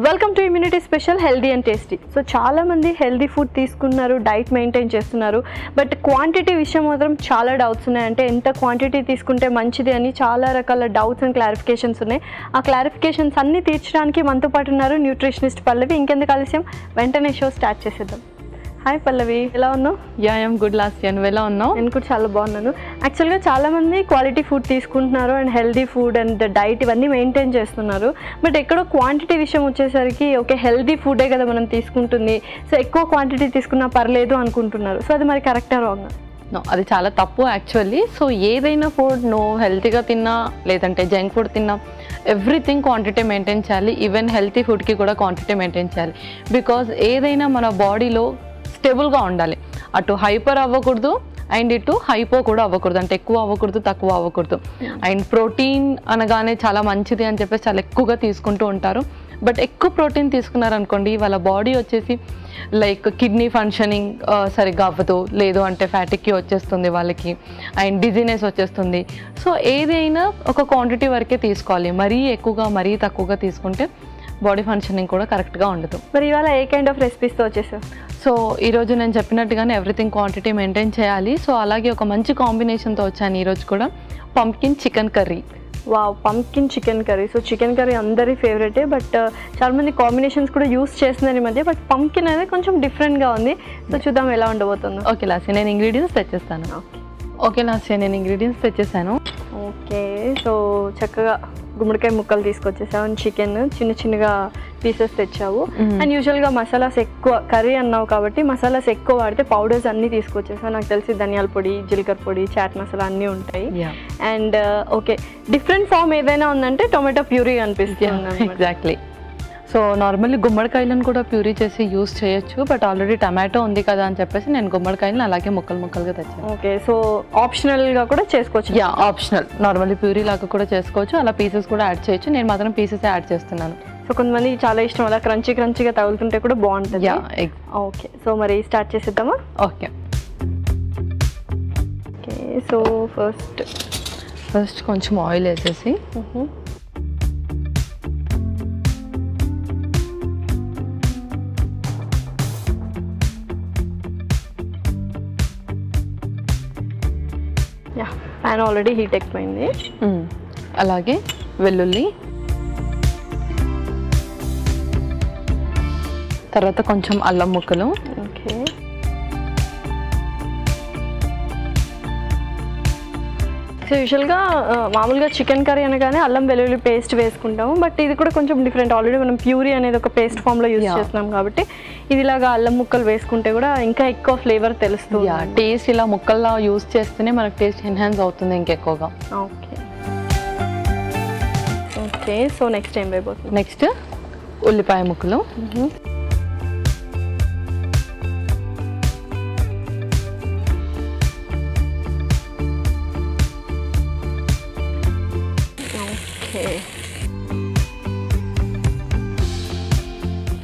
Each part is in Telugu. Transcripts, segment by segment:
Welcome to immunity special healthy and tasty. So చాలామంది హెల్దీ ఫుడ్ తీసుకున్నారు, డైట్ మెయింటైన్ చేస్తున్నారు. బట్ క్వాంటిటీ విషయం మాత్రం చాలా డౌట్స్ ఉన్నాయి. అంటే ఎంత క్వాంటిటీ తీసుకుంటే మంచిది అని చాలా రకాల డౌట్స్ అండ్ క్లారిఫికేషన్స్ ఉన్నాయి. ఆ క్లారిఫికేషన్స్ అన్నీ తీర్చడానికి మనతో పాటు ఉన్నారు న్యూట్రిషనిస్ట్ పల్లవి. ఇంకెందుకు ఆలస్యం, వెంటనే షో స్టార్ట్ చేసేద్దాం. హాయ్ పల్లవి, ఎలా ఉన్నావు? I'm good last. నువ్వు ఎలా ఉన్నావు? నేను కూడా చాలా బాగున్నాను. యాక్చువల్గా చాలామంది క్వాలిటీ ఫుడ్ తీసుకుంటున్నారు and healthy food and diet ఇవన్నీ మెయింటైన్ చేస్తున్నారు. బట్ ఎక్కడో క్వాంటిటీ విషయం వచ్చేసరికి ఓకే హెల్దీ ఫుడే కదా మనం తీసుకుంటుంది, సో ఎక్కువ క్వాంటిటీ తీసుకున్నా పర్లేదు అనుకుంటున్నారు. సో అది మరి కరెక్టా రాంగా? అది చాలా తప్పు యాక్చువల్లీ. సో ఏదైనా ఫుడ్ నువ్వు హెల్తీగా తిన్నా లేదంటే జంక్ ఫుడ్ తిన్నా ఎవ్రీథింగ్ క్వాంటిటీ మెయింటైన్ చేయాలి. ఈవెన్ హెల్తీ ఫుడ్కి కూడా క్వాంటిటీ మెయింటైన్ చేయాలి. బికాజ్ ఏదైనా మన బాడీలో స్టేబుల్గా ఉండాలి. అటు హైపర్ అవ్వకూడదు అండ్ ఇటు హైపో కూడా అవ్వకూడదు. అంటే ఎక్కువ అవ్వకూడదు, తక్కువ అవ్వకూడదు. అండ్ ప్రోటీన్ అనగానే చాలా మంచిది అని చెప్పేసి చాలా ఎక్కువగా తీసుకుంటూ ఉంటారు. బట్ ఎక్కువ ప్రోటీన్ తీసుకున్నారనుకోండి, వాళ్ళ బాడీ వచ్చేసి లైక్ కిడ్నీ ఫంక్షనింగ్ సరిగ్గా అవ్వదు, లేదు అంటే ఫ్యాటిక్కి వచ్చేస్తుంది వాళ్ళకి, అండ్ డిజీనెస్ వచ్చేస్తుంది. సో ఏదైనా ఒక క్వాంటిటీ వరకే తీసుకోవాలి. మరీ ఎక్కువగా మరీ తక్కువగా తీసుకుంటే బాడీ ఫంక్షనింగ్ కూడా కరెక్ట్గా ఉండదు. మరి ఇవాళ ఏ కైండ్ ఆఫ్ రెసిపీస్తో వచ్చేసావు? సో ఈరోజు నేను చెప్పినట్టుగానే ఎవ్రీథింగ్ క్వాంటిటీ మెయింటైన్ చేయాలి. సో అలాగే ఒక మంచి కాంబినేషన్తో వచ్చాను ఈరోజు కూడా, pumpkin chicken curry. Wow, pumpkin chicken curry. So chicken curry అందరి ఫేవరెటే, బట్ చాలామంది కాంబినేషన్స్ కూడా యూస్ చేస్తున్నారు ఈ మధ్య. బట్ పంప్కిన్ అనేది కొంచెం డిఫరెంట్గా ఉంది. సో చూద్దాం ఎలా ఉండబోతుందో. ఓకే లాస్య, నేను ఇంగ్రీడియంట్స్ తెచ్చేస్తాను. ఓకే లాస్య, నేను ఇంగ్రీడియంట్స్ తెచ్చేసాను. ఓకే, సో చక్కగా గుమ్మడికాయ ముక్కలు తీసుకొచ్చేసావు అండ్ చికెన్ చిన్న చిన్నగా పీసెస్ తెచ్చావు. అండ్ యూజువల్గా మసాలాస్ ఎక్కువ కర్రీ అన్నావు కాబట్టి మసాలాస్ ఎక్కువ వాడితే పౌడర్స్ అన్నీ తీసుకొచ్చేసావు. నాకు తెలిసి ధనియాల పొడి, జీలకర్ర పొడి, చాట్ మసాలా అన్నీ ఉంటాయి. అండ్ ఓకే, డిఫరెంట్ ఫామ్ ఏదైనా ఉందంటే టొమాటో ప్యూరీ అనిపిస్తుంది. ఎగ్జాక్ట్లీ. సో నార్మల్లీ గుమ్మడికాయలను కూడా ప్యూరీ చేసి యూస్ చేయొచ్చు. బట్ ఆల్రెడీ టమాటో ఉంది కదా అని చెప్పేసి నేను గుమ్మడికాయలను అలాగే ముక్కలుగా తెచ్చాను. ఓకే, సో ఆప్షనల్గా కూడా చేసుకోవచ్చు. ఆప్షనల్. నార్మల్లీ ప్యూరీ లాగా కూడా చేసుకోవచ్చు, అలా పీసెస్ కూడా యాడ్ చేయొచ్చు. నేను మాత్రం పీసెస్ యాడ్ చేస్తున్నాను. సో కొంతమంది చాలా ఇష్టం అలా క్రంచీగా తగులుతుంటే కూడా బాగుంటుంది. ఓకే, సో మరి స్టార్ట్ చేసేద్దామా? ఓకే ఓకే, సో ఫస్ట్ కొంచెం ఆయిల్ వేసేసి ప్యాన్ ఆల్రెడీ హీట్ ఎక్కువైంది. అలాగే వెల్లుల్లి, తర్వాత కొంచెం అల్లం ముక్కలు. ఓకే, సో యూజువల్గా మామూలుగా చికెన్ కర్రీ అనగానే అల్లం వెల్లుల్లి పేస్ట్ వేసుకుంటాము. బట్ ఇది కూడా కొంచెం డిఫరెంట్. ఆల్రెడీ మనం ప్యూరీ అనేది ఒక పేస్ట్ ఫామ్లో యూజ్ చేస్తున్నాం కాబట్టి ఇదిలాగా అల్లం ముక్కలు వేసుకుంటే కూడా ఇంకా ఎక్కువ ఫ్లేవర్ తెలుస్తుంది. టేస్ట్ ఇలా ముక్కల్లా యూజ్ చేస్తేనే మనకు టేస్ట్ ఎన్హాన్స్ అవుతుంది ఇంకెక్కువగా. ఓకే ఓకే, సో నెక్స్ట్ ఏం అయిపోతుంది? నెక్స్ట్ ఉల్లిపాయ ముక్కలు.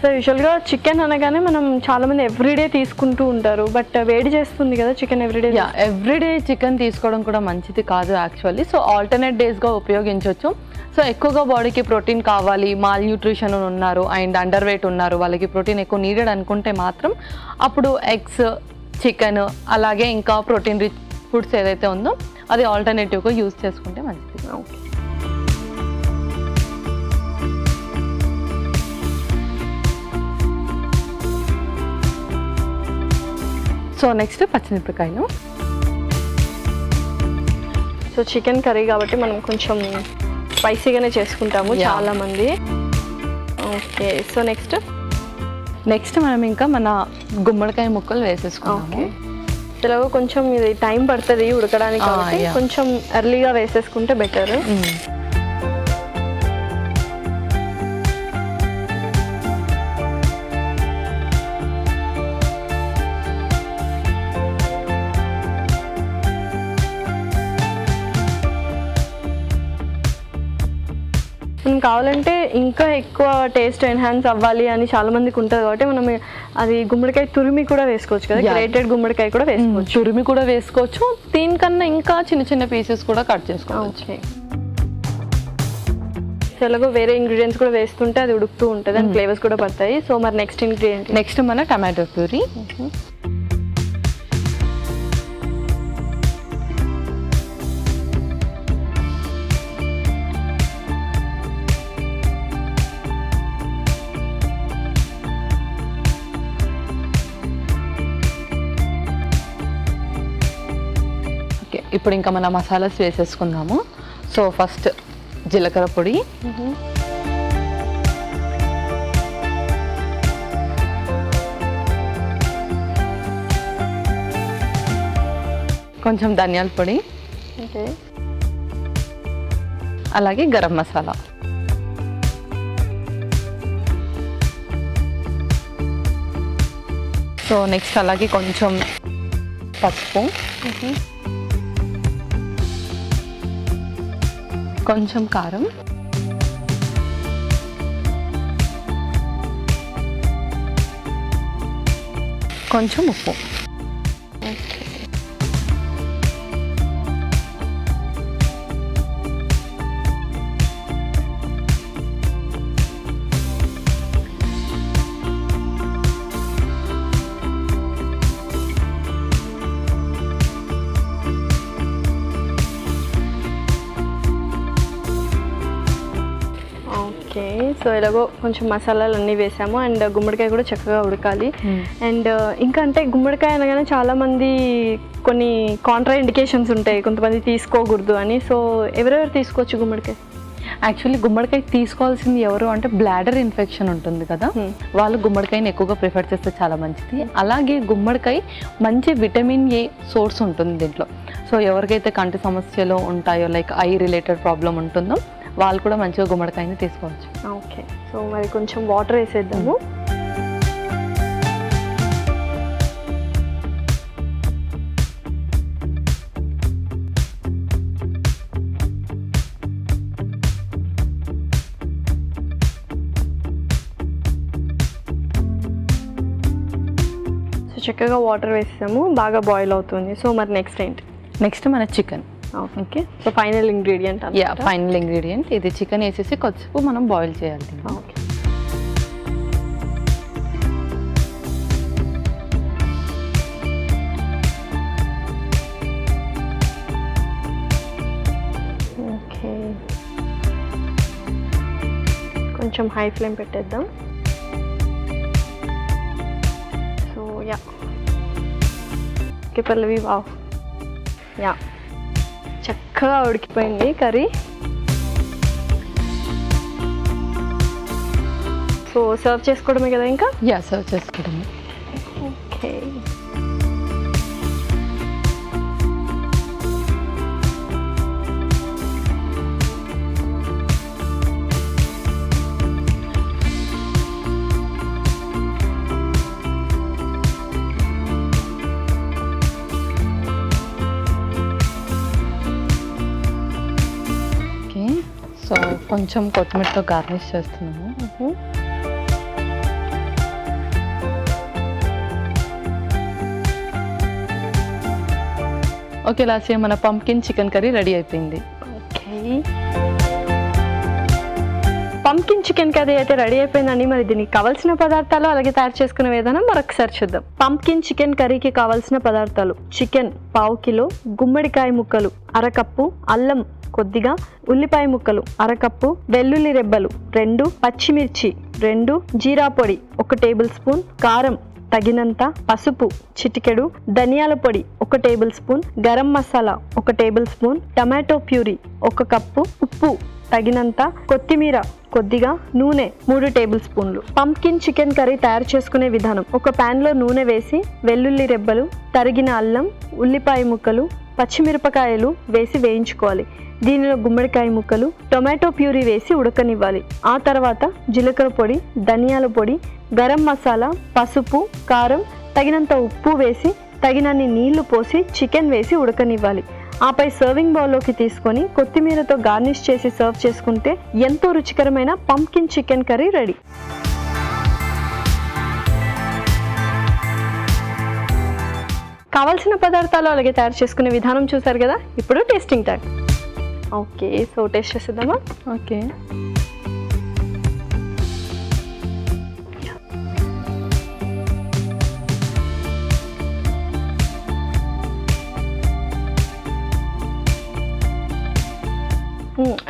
సో యూజువల్గా చికెన్ అనగానే మనం చాలామంది ఎవ్రీడే తీసుకుంటూ ఉంటారు. బట్ వేడి చేస్తుంది కదా చికెన్ ఎవ్రీడే. ఎవ్రీడే చికెన్ తీసుకోవడం కూడా మంచిది కాదు యాక్చువల్లీ. సో ఆల్టర్నేట్ డేస్గా ఉపయోగించవచ్చు. సో ఎక్కువగా బాడీకి ప్రోటీన్ కావాలి, మాల్ న్యూట్రిషన్ ఉన్నారు అండ్ అండర్ వెయిట్ ఉన్నారు, వాళ్ళకి ప్రోటీన్ ఎక్కువ నీడెడ్ అనుకుంటే మాత్రం అప్పుడు ఎగ్స్, చికెన్ అలాగే ఇంకా ప్రోటీన్ రిచ్ ఫుడ్స్ ఏదైతే ఉందో అది ఆల్టర్నేటివ్గా యూజ్ చేసుకుంటే మంచిది. ఓకే, సో నెక్స్ట్ పచ్చిమిరపకాయలు. సో చికెన్ కర్రీ కాబట్టి మనం కొంచెం స్పైసీగానే చేసుకుంటాము చాలామంది. ఓకే, సో నెక్స్ట్ మనం ఇంకా మన గుమ్మడికాయ ముక్కలు వేసేసుకున్నాము. ఇలాగో కొంచెం ఇది టైం పడుతుంది ఉడకడానికి కాబట్టి కొంచెం ఎర్లీగా వేసేసుకుంటే బెటర్. మనం కావాలంటే ఇంకా ఎక్కువ టేస్ట్ ఎన్హాన్స్ అవ్వాలి అని చాలా మందికి ఉంటుంది కాబట్టి మనం అది గుమ్మడికాయ తురిమి కూడా వేసుకోవచ్చు కదా, గ్రేటెడ్ గుమ్మడికాయ కూడా వేసుకోవచ్చు. తురిమి కూడా వేసుకోవచ్చు, దీనికన్నా ఇంకా చిన్న చిన్న పీసెస్ కూడా కట్ చేసుకోవచ్చు. సో ఎలాగో వేరే ఇంగ్రీడియంట్స్ కూడా వేస్తుంటే అది ఉడుకుతూ ఉంటుంది అండ్ ఫ్లేవర్స్ కూడా పడతాయి. సో మరి నెక్స్ట్ ఇంగ్రీడియంట్ నెక్స్ట్ మన టమాటో ప్యూరీ. ఇప్పుడు ఇంకా మన మసాలాస్ వేసేసుకుందాము. సో ఫస్ట్ జీలకర్ర పొడి, కొంచెం ధనియాల పొడి, అలాగే గరం మసాలా, సో నెక్స్ట్ అలాగే కొంచెం పసుపు, కొంచెం కారం, కొంచెం ఉప్పు. సో ఎలాగో కొంచెం మసాలాలు అన్నీ వేసాము అండ్ గుమ్మడికాయ కూడా చక్కగా ఉడకాలి. అండ్ ఇంకా అంటే గుమ్మడికాయ అనగానే చాలామంది కొన్ని కాంట్రా ఇండికేషన్స్ ఉంటాయి, కొంతమంది తీసుకోకూడదు అని. సో ఎవరెవరు తీసుకోవచ్చు గుమ్మడికాయ? యాక్చువల్లీ గుమ్మడికాయ తీసుకోవాల్సింది ఎవరు అంటే బ్లాడర్ ఇన్ఫెక్షన్ ఉంటుంది కదా, వాళ్ళు గుమ్మడికాయని ఎక్కువగా ప్రిఫర్ చేస్తే చాలా మంచిది. అలాగే గుమ్మడికాయ మంచి విటమిన్ ఏ సోర్స్ ఉంటుంది దీంట్లో. సో ఎవరికైతే కంటి సమస్యలు ఉంటాయో, లైక్ ఐ రిలేటెడ్ ప్రాబ్లం ఉంటుందో, వాళ్ళు కూడా మంచిగా గుమ్మడికాయని తీసుకోవచ్చు. ఓకే, సో మరి కొంచెం వాటర్ వేసేద్దాము. సో చక్కగా వాటర్ వేసాము, బాగా బాయిల్ అవుతుంది. సో మరి నెక్స్ట్ ఏంటి? నెక్స్ట్ మన chicken. Okay, so final ingredient. Final ingredient ఇది. చికెన్ వేసేసి కొద్దిసేపు మనం బాయిల్ చేయాలి. ఓకే, ఓకే, కొంచెం హై ఫ్లేమ్ పెట్టేద్దాం. సో యా, ఓకే పల్లవి, వావ్, యా చక్కగా ఉడికిపోయింది కర్రీ. సో సర్వ్ చేసుకోవడమే కదా ఇంకా? సర్వ్ చేసుకోవడమే. ఓకే, సో కొంచెం కొత్తిమీరతో గార్నిష్ చేస్తున్నాము. ఓకే, లాస్ట్ మన పంప్కిన్ చికెన్ కర్రీ రెడీ అయిపోయింది. ఓకే, పంప్కిన్ చికెన్ కర్రీ అయితే రెడీ అయిపోయిందండి. మరి దీనికి కావాల్సిన పదార్థాలు అలాగే తయారు చేసుకునే విధానం మరొకసారి చూద్దాం. పంప్కిన్ చికెన్ కర్రీకి కావాల్సిన పదార్థాలు: చికెన్ పావు కిలో, గుమ్మడికాయ ముక్కలు అరకప్పు, అల్లం కొద్దిగా, ఉల్లిపాయ ముక్కలు అరకప్పు, వెల్లుల్లి రెబ్బలు 2, పచ్చిమిర్చి 2, జీరా పొడి 1 టేబుల్ స్పూన్, కారం తగినంత, పసుపు చిటికెడు, ధనియాల పొడి 1 table spoon, garam masala 1 table spoon, tomato puree 1 cup, ఉప్పు తగినంత, కొత్తిమీర కొద్దిగా, నూనె 3 టేబుల్ స్పూన్లు. పంప్కిన్ చికెన్ కర్రీ తయారు చేసుకునే విధానం: ఒక పాన్ లో నూనె వేసి వెల్లుల్లి రెబ్బలు, తరిగిన అల్లం, ఉల్లిపాయ ముక్కలు, పచ్చిమిరపకాయలు వేసి వేయించుకోవాలి. దీనిలో గుమ్మడికాయ ముక్కలు, టొమాటో ప్యూరీ వేసి ఉడకనివ్వాలి. ఆ తర్వాత జీలకర్ర పొడి, ధనియాల పొడి, గరం మసాలా, పసుపు, కారం, తగినంత ఉప్పు వేసి తగినన్ని నీళ్లు పోసి చికెన్ వేసి ఉడకనివ్వాలి. ఆపై సర్వింగ్ బౌల్లోకి తీసుకొని కొత్తిమీరతో గార్నిష్ చేసి సర్వ్ చేసుకుంటే ఎంతో రుచికరమైన పంప్కిన్ చికెన్ కర్రీ రెడీ. కావాల్సిన పదార్థాలు అలాగే తయారు చేసుకునే విధానం చూసారు కదా. ఇప్పుడు tasting time. Okay, so taste చేసేద్దామా? ఓకే.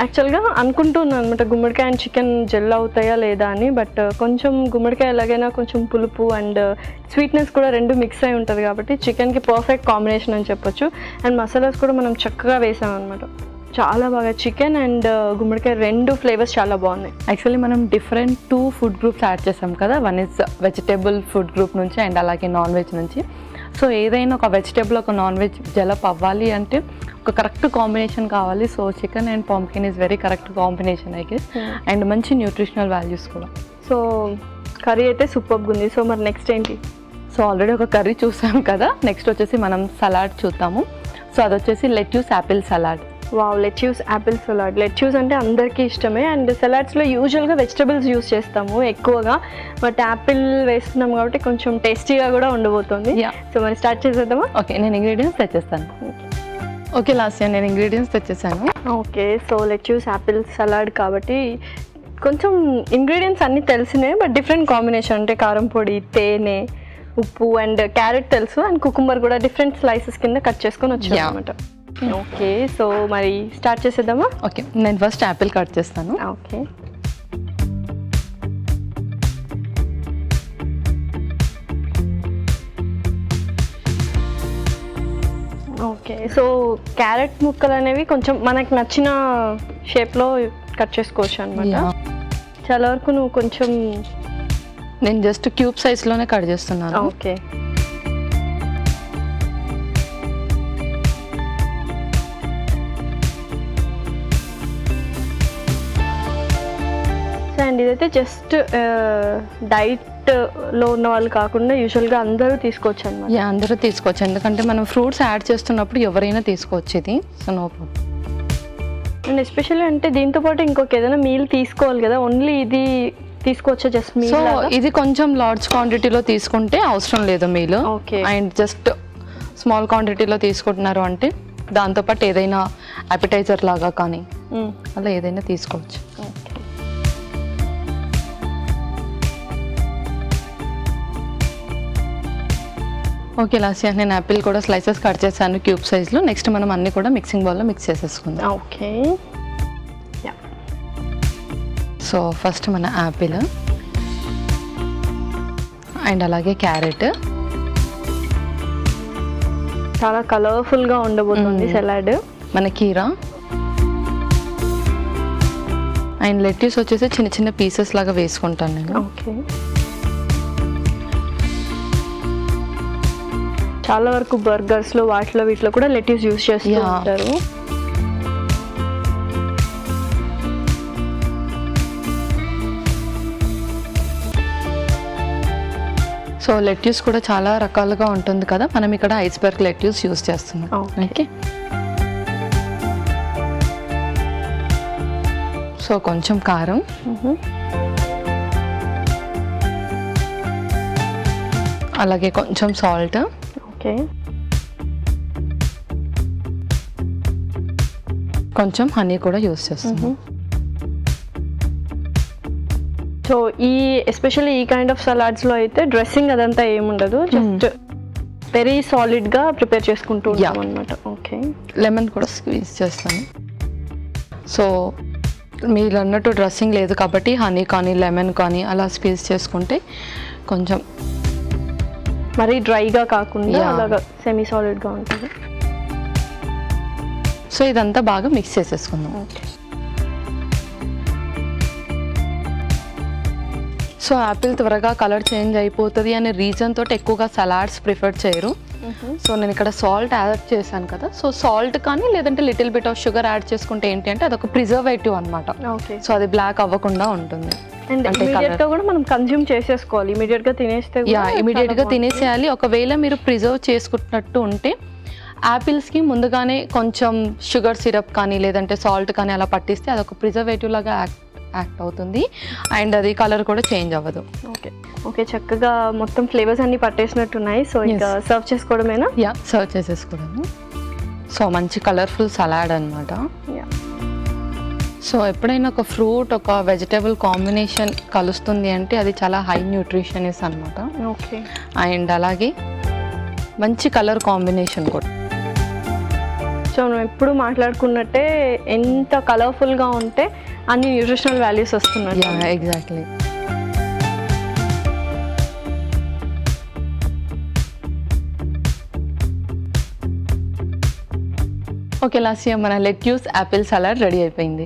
యాక్చువల్గా అనుకుంటున్నాను అనమాట గుమ్మడికాయ అండ్ చికెన్ జెల్ అవుతాయా లేదా అని, బట్ కొంచెం గుమ్మడికాయ ఎలాగైనా కొంచెం పులుపు అండ్ స్వీట్నెస్ కూడా రెండు మిక్స్ అయి ఉంటుంది కాబట్టి చికెన్కి పర్ఫెక్ట్ కాంబినేషన్ అని చెప్పొచ్చు. అండ్ మసాలాస్ కూడా మనం చక్కగా వేసాం అనమాట. చాలా బాగా చికెన్ అండ్ గుమ్మడికాయ రెండు ఫ్లేవర్స్ చాలా బాగున్నాయి. యాక్చువల్లీ మనం డిఫరెంట్ 2 ఫుడ్ గ్రూప్స్ యాడ్ చేసాం కదా, one is vegetable food group నుంచి అండ్ అలాగే నాన్ వెజ్ నుంచి. సో ఏదైనా ఒక వెజిటేబుల్ ఒక నాన్ వెజ్ జలప్ అవ్వాలి అంటే ఒక కరెక్ట్ కాంబినేషన్ కావాలి. So chicken and pumpkin is very correct combination I guess. And మంచి న్యూట్రిషనల్ వాల్యూస్ కూడా. సో కర్రీ అయితే సూపర్గా ఉంది. సో మరి నెక్స్ట్ ఏంటి? సో ఆల్రెడీ ఒక కర్రీ చూసాం కదా, నెక్స్ట్ వచ్చేసి మనం సలాడ్ చూద్దాము. సో అది వచ్చేసి lettuce apple salad. Wow, lettuce apple salad. Lettuce అంటే అందరికీ ఇష్టమే అండ్ సలాడ్స్లో యూజువల్గా వెజిటబుల్స్ యూస్ చేస్తాము ఎక్కువగా, బట్ యాపిల్ వేస్తున్నాం కాబట్టి కొంచెం టేస్టీగా కూడా ఉండబోతుంది. సో మరి స్టార్ట్ చేసేద్దామా? ఓకే, నేను ఇంగ్రీడియంట్స్ తెచ్చేస్తాను. ఓకే లాస్యా, నేను ఇంగ్రీడియంట్స్ తెచ్చేసాను. Okay, so lettuce apple salad కాబట్టి కొంచెం ఇంగ్రీడియంట్స్ అన్నీ తెలిసినాయి, బట్ డిఫరెంట్ కాంబినేషన్ అంటే కారం పొడి, తేనె, ఉప్పు అండ్ క్యారెట్ తెలుసు అండ్ కుకుంబర్ కూడా డిఫరెంట్ స్లైసెస్ కింద కట్ చేసుకొని వచ్చాయి అనమాట. ఓకే, సో మరి స్టార్ట్ చేసేద్దామా? ఓకే, నేను ఫస్ట్ యాపిల్ కట్ చేస్తాను. Okay, okay. సో క్యారెట్ ముక్కలు అనేవి కొంచెం మనకు నచ్చిన షేప్లో కట్ చేసుకోవచ్చు అనమాట. చాలా వరకు నువ్వు కొంచెం నేను జస్ట్ క్యూబ్ సైజ్లోనే కట్ చేస్తున్నాను. ఓకే, అండ్ ఇదైతే జస్ట్ డైట్లో ఉన్న వాళ్ళు కాకుండా యూజువల్గా అందరూ తీసుకోవచ్చు అనమాట. అందరూ తీసుకోవచ్చు, ఎందుకంటే మనం ఫ్రూట్స్ యాడ్ చేస్తున్నప్పుడు ఎవరైనా తీసుకోవచ్చు ఇది. So no problem. And especially అంటే దీంతో పాటు ఇంకొక ఏదైనా మీల్ తీసుకోవాలి కదా, ఓన్లీ ఇది తీసుకోవచ్చా జస్ట్ మీల్? సో ఇది కొంచెం లార్జ్ క్వాంటిటీలో తీసుకుంటే అవసరం లేదు meal. Okay, and just small క్వాంటిటీలో తీసుకుంటున్నారు అంటే దాంతోపాటు ఏదైనా అపెటైజర్ లాగా కానీ అలా ఏదైనా తీసుకోవచ్చు. ఓకే లాస్యా, నేను యాపిల్ కూడా స్లైసెస్ కట్ చేశాను క్యూబ్ సైజ్లో. నెక్స్ట్ మనం అన్నీ కూడా మిక్సింగ్ బౌల్లో మిక్స్ చేసేసుకుందాం. ఓకే, సో ఫస్ట్ మన యాపిల్ అండ్ అలాగే క్యారెట్. చాలా కలర్ఫుల్గా ఉండబోతుంది సలాడ్. మన కీరా అండ్ లెట్యూస్ వచ్చేసి చిన్న చిన్న పీసెస్ లాగా వేసుకుంటాను నేను. ఓకే, చాలా వరకు బర్గర్స్లో వాటిలో వీటిలో కూడా లెట్యూస్ యూస్ చేస్తూ ఉంటారు. సో లెట్యూస్ కూడా చాలా రకాలుగా ఉంటుంది కదా, మనం ఇక్కడ ఐస్బర్గ్ లెట్యూస్ యూస్ చేస్తున్నాం. ఓకే, సో కొంచెం కారం, అలాగే కొంచెం సాల్ట్, ఓకే, కొంచెం హనీ కూడా యూస్ చేస్తున్నాం. సో ఈ ఎస్పెషల్లీ ఈ కైండ్ ఆఫ్ సలాడ్స్లో అయితే డ్రెస్సింగ్ అదంతా ఏముండదు, జస్ట్ వెరీ సాలిడ్గా ప్రిపేర్ చేసుకుంటూ ఉంటాం అనమాట. ఓకే, లెమన్ కూడా స్క్వీజ్ చేస్తాను. సో మీరు అన్నట్టు డ్రెస్సింగ్ లేదు కాబట్టి హనీ కానీ లెమన్ కానీ అలా స్క్వీజ్ చేసుకుంటే కొంచెం మరీ డ్రైగా కాకుండా అలాగా సెమీ సాలిడ్గా ఉంటుంది. సో ఇదంతా బాగా మిక్స్ చేసేసుకుందాం. ఓకే, సో యాపిల్ త్వరగా కలర్ చేంజ్ అయిపోతుంది అనే రీజన్ తోటి ఎక్కువగా సలాడ్స్ ప్రిఫర్ చేయరు. సో నేను ఇక్కడ సాల్ట్ యాడ్ చేశాను కదా, సో సాల్ట్ కానీ లేదంటే little bit of sugar add చేసుకుంటే ఏంటి అంటే అదొక ప్రిజర్వేటివ్ అనమాట. సో అది బ్లాక్ అవ్వకుండా ఉంటుంది. అండ్ ఇమీడియట్గా కూడా మనం కన్జ్యూమ్ చేసేసుకోవాలి, ఇమీడియట్గా తినేస్తే ఇమీడియట్గా తినేసేయాలి. ఒకవేళ మీరు ప్రిజర్వ్ చేసుకున్నట్టు ఉంటే యాపిల్స్కి ముందుగానే కొంచెం షుగర్ సిరప్ కానీ లేదంటే సాల్ట్ కానీ అలా పట్టిస్తే అదొక ప్రిజర్వేటివ్ లాగా యాక్ట్ అవుతుంది అండ్ అది కలర్ కూడా చేంజ్ అవ్వదు. ఓకే, ఓకే, చక్కగా మొత్తం ఫ్లేవర్స్ అన్ని పట్టేసినట్టున్నాయి. సో ఇంకా సర్వ్ చేసుకోవడమేనా? సర్వ్ చేసేసుకోవడము. సో మంచి కలర్ఫుల్ సలాడ్ అనమాట. సో ఎప్పుడైనా ఒక ఫ్రూట్ ఒక వెజిటేబుల్ కాంబినేషన్ కలుస్తుంది అంటే అది చాలా హై న్యూట్రిషనిస్ అనమాట. ఓకే. అండ్ అలాగే మంచి కలర్ కాంబినేషన్ కూడా. సో మనం ఎప్పుడు మాట్లాడుకున్నట్టే ఎంత కలర్ఫుల్గా ఉంటే అన్ని న్యూట్రిషనల్ వాల్యూస్ వస్తున్నాయి. ఎగ్జాక్ట్లీ. ఓకే లాస్య, మన లెట్యూస్ యాపిల్ సలాడ్ రెడీ అయిపోయింది.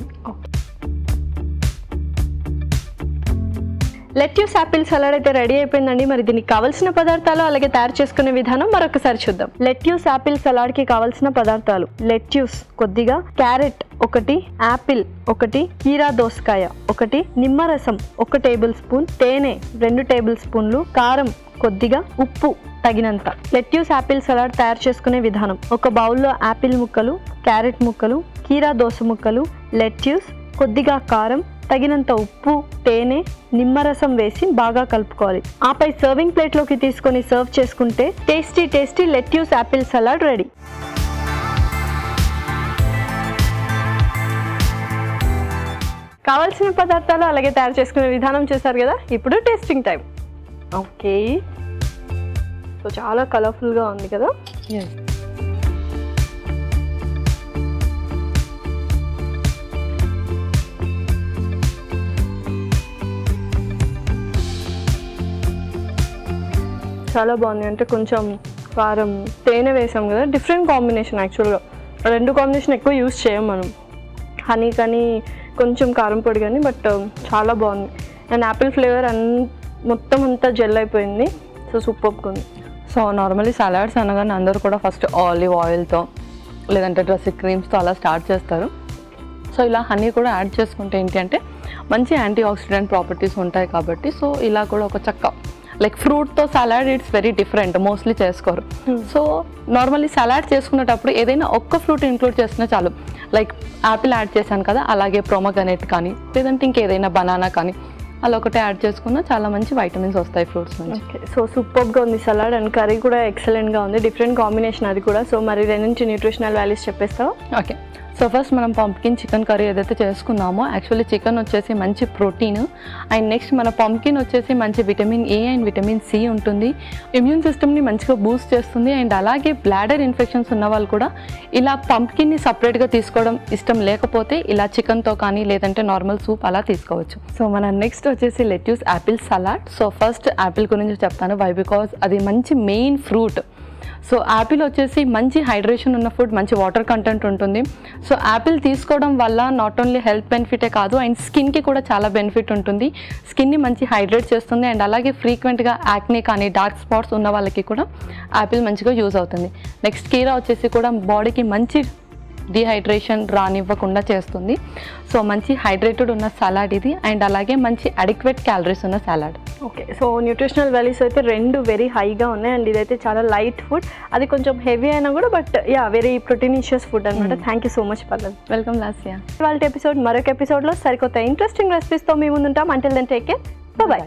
లెట్యూస్ యాపిల్ సలాడ్ అయితే రెడీ అయిపోయిందండి. మరి దీనికి కావాల్సిన పదార్థాలు అలాగే తయారు చేసుకునే విధానం మరొకసారి చూద్దాం. లెట్యూస్ యాపిల్ సలాడ్ కి కావాల్సిన పదార్థాలు: లెట్యూస్ కొద్దిగా, క్యారెట్ 1, యాపిల్ 1, కీరా దోసకాయ 1, నిమ్మరసం 1 టేబుల్ స్పూన్, తేనె 2 టేబుల్ స్పూన్లు, కారం కొద్దిగా, ఉప్పు తగినంత. లెట్యూస్ యాపిల్ సలాడ్ తయారు చేసుకునే విధానం: ఒక బౌల్లో యాపిల్ ముక్కలు, క్యారెట్ ముక్కలు, కీరా దోస ముక్కలు, లెట్యూస్, కొద్దిగా కారం, తగినంత ఉప్పు, తేనె, నిమ్మరసం వేసి బాగా కలుపుకోవాలి. ఆపై సర్వింగ్ ప్లేట్లోకి తీసుకొని సర్వ్ చేసుకుంటే tasty tasty lettuce apple salad ready. కావాల్సిన పదార్థాలు అలాగే తయారు చేసుకునే విధానం చూసారు కదా. ఇప్పుడు టేస్టింగ్ టైం. ఓకే. సో చాలా కలర్ఫుల్గా ఉంది కదా. చాలా బాగుంది. అంటే కొంచెం కారం, తేనె వేసాం కదా, డిఫరెంట్ కాంబినేషన్. యాక్చువల్గా 2 కాంబినేషన్ ఎక్కువ యూస్ చేయం మనం, హనీ కానీ కొంచెం కారం పొడి కానీ, బట్ చాలా బాగుంది. అండ్ యాపిల్ ఫ్లేవర్ మొత్తం అంతా జెల్ అయిపోయింది. సో సూపర్గా ఉంది. సో నార్మల్లీ సలాడ్స్ అనగానే అందరూ కూడా ఫస్ట్ ఆలివ్ ఆయిల్తో లేదంటే డ్రెస్సింగ్ క్రీమ్స్తో అలా స్టార్ట్ చేస్తారు. సో ఇలా హనీ కూడా యాడ్ చేసుకుంటే ఏంటి అంటే మంచి యాంటీ ఆక్సిడెంట్ ప్రాపర్టీస్ ఉంటాయి కాబట్టి, సో ఇలా కూడా ఒక చక్క లైక్ ఫ్రూట్తో salad it's very different, mostly చేసుకోరు. సో నార్మల్లీ సలాడ్ చేసుకునేటప్పుడు ఏదైనా ఒక్క ఫ్రూట్ ఇంక్లూడ్ చేసినా చాలు. లైక్ యాపిల్ యాడ్ చేశాను కదా, అలాగే ప్రొమోగ్రనేట్ కానీ లేదంటే ఇంకేదైనా బనానా కానీ అలా ఒకటే యాడ్ చేసుకున్నా చాలా మంచి వైటమిన్స్ వస్తాయి ఫ్రూట్స్ నుంచి. ఓకే. సో సూపర్గా ఉంది సలాడ్. అండ్ కర్రీ కూడా ఎక్సలెంట్గా ఉంది, డిఫరెంట్ కాంబినేషన్ అది కూడా. సో మరి 2 న్యూట్రిషనల్ వాల్యూస్ చెప్పేస్తావా? ఓకే. సో ఫస్ట్ మనం పంప్కిన్ చికెన్ కర్రీ ఏదైతే చేసుకున్నామో, యాక్చువల్లీ చికెన్ వచ్చేసి మంచి ప్రోటీన్, అండ్ నెక్స్ట్ మన పంప్కిన్ వచ్చేసి మంచి vitamin A and vitamin C ఉంటుంది. ఇమ్యూన్ సిస్టమ్ని మంచిగా బూస్ట్ చేస్తుంది. అండ్ అలాగే బ్లాడర్ ఇన్ఫెక్షన్స్ ఉన్న వాళ్ళు కూడా ఇలా పంప్కిన్ని సపరేట్గా తీసుకోవడం ఇష్టం లేకపోతే ఇలా చికెన్తో కానీ లేదంటే నార్మల్ సూప్ అలా తీసుకోవచ్చు. సో మన నెక్స్ట్ వచ్చేసి lettuce apple salad. So first Apple గురించి చెప్తాను. వై? బికాజ్ అది మంచి మెయిన్ ఫ్రూట్. సో యాపిల్ వచ్చేసి మంచి హైడ్రేషన్ ఉన్న ఫుడ్, మంచి వాటర్ కంటెంట్ ఉంటుంది. సో యాపిల్ తీసుకోవడం వల్ల నాట్ ఓన్లీ హెల్త్ బెనిఫిటే కాదు, అండ్ స్కిన్కి కూడా చాలా బెనిఫిట్ ఉంటుంది. స్కిన్ని మంచి హైడ్రేట్ చేస్తుంది. అండ్ అలాగే ఫ్రీక్వెంట్గా యాక్నే కానీ డార్క్ స్పాట్స్ ఉన్న వాళ్ళకి కూడా యాపిల్ మంచిగా యూజ్ అవుతుంది. నెక్స్ట్ కీరా వచ్చేసి కూడా బాడీకి మంచి డిహైడ్రేషన్ రానివ్వకుండా చేస్తుంది. సో మంచి హైడ్రేటెడ్ ఉన్న సలాడ్ ఇది, అండ్ అలాగే మంచి అడిక్వేట్ క్యాలరీస్ ఉన్న salad. Okay. So nutritional values అయితే 2 వెరీ హైగా ఉన్నాయి. అండ్ ఇదైతే చాలా లైట్ ఫుడ్, అది కొంచెం హెవీ అయినా కూడా, బట్ వెరీ ప్రోటీనిషియస్ ఫుడ్ అనమాట. Thank you so much Pallavi. Welcome Lasya. వాళ్ళ ఎపిసోడ్ మరొక ఎపిసోడ్లో సరికొత్త ఇంట్రెస్టింగ్ రెసిపీస్తో మీ ముందుంటాం. Until then take care. Bye.